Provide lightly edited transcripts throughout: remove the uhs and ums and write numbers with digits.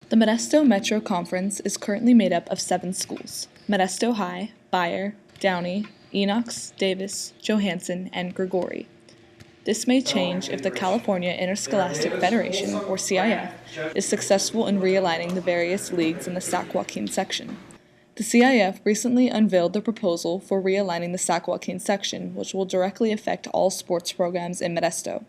The Modesto Metro Conference is currently made up of 7 schools: Modesto High, Beyer, Downey, Enox, Davis, Johansen, and Gregori. This may change if the California Interscholastic Federation, or CIF, is successful in realigning the various leagues in the Sac Joaquin section. The CIF recently unveiled the proposal for realigning the Sac Joaquin section, which will directly affect all sports programs in Modesto.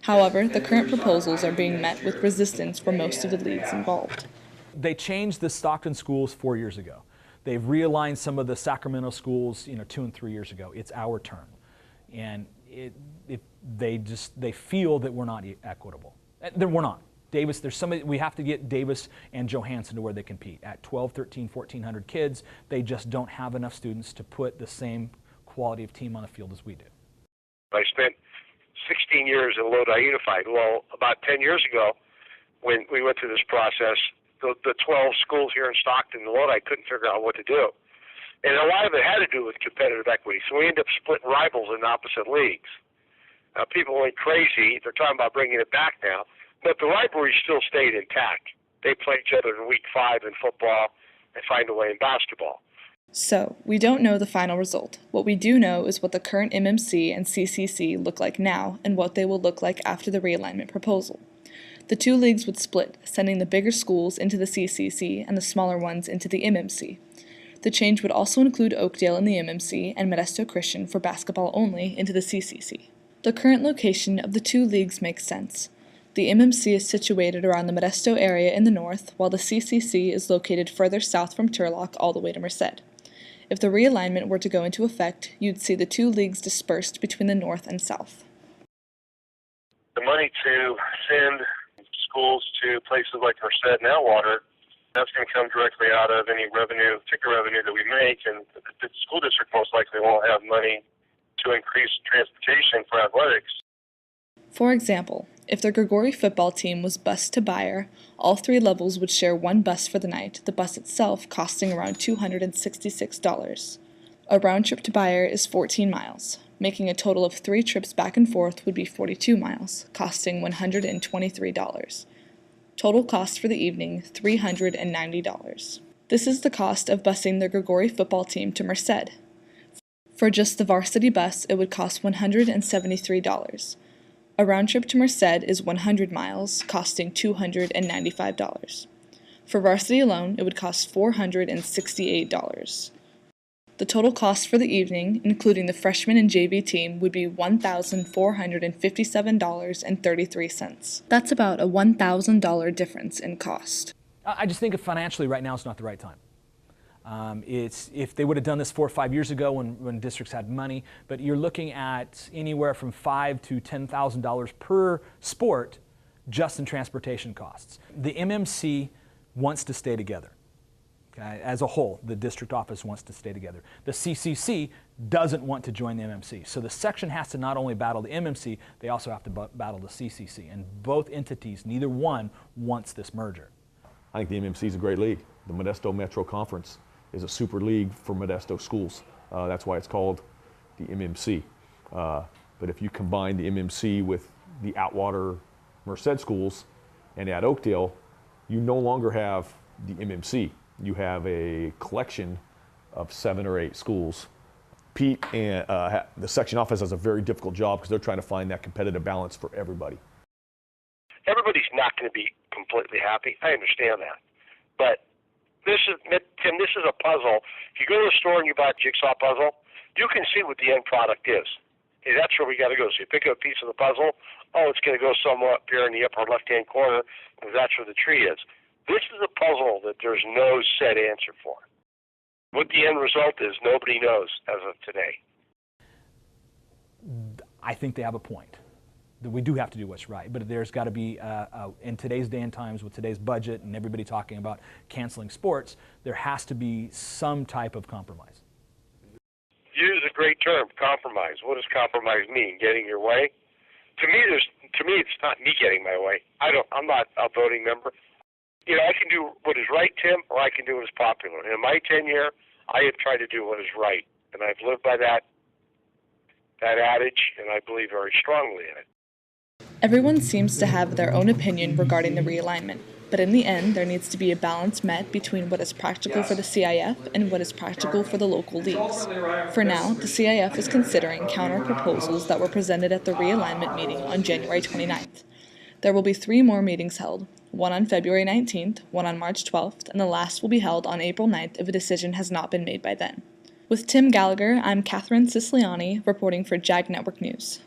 However, the current proposals are being met with resistance for most of the leagues involved. They changed the Stockton schools 4 years ago. They've realigned some of the Sacramento schools, 2 and 3 years ago. It's our turn. And they feel that we're not equitable. We're not. Davis, we have to get Davis and Johansen to where they compete. At 12, 13, 1,400 kids, they just don't have enough students to put the same quality of team on the field as we do. I spent 16 years in Lodi Unified. Well, about 10 years ago, when we went through this process, the 12 schools here in Stockton and Lodi couldn't figure out what to do. And a lot of it had to do with competitive equity. So we ended up splitting rivals in opposite leagues. People went crazy. They're talking about bringing it back now. But the rivalry still stayed intact. They play each other in week 5 in football and find a way in basketball. So, we don't know the final result. What we do know is what the current MMC and CCC look like now and what they will look like after the realignment proposal. The 2 leagues would split, sending the bigger schools into the CCC and the smaller ones into the MMC. The change would also include Oakdale in the MMC and Modesto Christian for basketball only into the CCC. The current location of the 2 leagues makes sense. The MMC is situated around the Modesto area in the north, while the CCC is located further south from Turlock all the way to Merced. If the realignment were to go into effect, you'd see the 2 leagues dispersed between the north and south. The money to send schools to places like Merced and Atwater, that's going to come directly out of any ticket revenue that we make, and the school district most likely won't have money to increase transportation for athletics. For example, if the Gregori football team was bused to Beyer, all 3 levels would share one bus for the night, the bus itself costing around $266. A round trip to Beyer is 14 miles, making a total of 3 trips back and forth would be 42 miles, costing $123. Total cost for the evening, $390. This is the cost of busing the Gregori football team to Merced. For just the varsity bus, it would cost $173. A round trip to Merced is 100 miles, costing $295. For varsity alone, it would cost $468. The total cost for the evening, including the freshman and JV team, would be $1,457.33. That's about a $1,000 difference in cost. I just think financially right now is not the right time. If they would have done this 4 or 5 years ago when districts had money, but you're looking at anywhere from $5,000 to $10,000 per sport just in transportation costs. The MMC wants to stay together. Okay? As a whole, the district office wants to stay together. The CCC doesn't want to join the MMC. So the section has to not only battle the MMC, they also have to battle the CCC. And both entities, neither one wants this merger. I think the MMC is a great league. The Modesto Metro Conference is a super league for Modesto schools. That's why it's called the MMC. But if you combine the MMC with the Atwater Merced schools and at Oakdale, you no longer have the MMC. You have a collection of 7 or 8 schools. Pete and the section office has a very difficult job because they're trying to find that competitive balance for everybody. Everybody's not going to be completely happy. I understand that. But Tim, this is a puzzle. If you go to the store and you buy a jigsaw puzzle, you can see what the end product is. Okay, that's where we got to go. So you pick up a piece of the puzzle, it's going to go somewhere up here in the upper left-hand corner, because that's where the tree is. This is a puzzle that there's no set answer for. What the end result is, nobody knows as of today. I think they have a point. That we do have to do what's right, but there's got to be, in today's day and times with today's budget and everybody talking about canceling sports, there has to be some type of compromise. You use a great term, compromise. What does compromise mean? Getting your way? To me, it's not me getting my way. I'm not a voting member. I can do what is right, Tim, or I can do what is popular. And in my tenure, I have tried to do what is right, and I've lived by that adage, and I believe very strongly in it. Everyone seems to have their own opinion regarding the realignment, but in the end there needs to be a balance met between what is practical for the CIF and what is practical for the local leagues. For now, the CIF is considering counter-proposals that were presented at the realignment meeting on January 29th. There will be 3 more meetings held, one on February 19th, one on March 12th, and the last will be held on April 9th if a decision has not been made by then. With Tim Gallagher, I'm Katherine Siciliani, reporting for JAG Network News.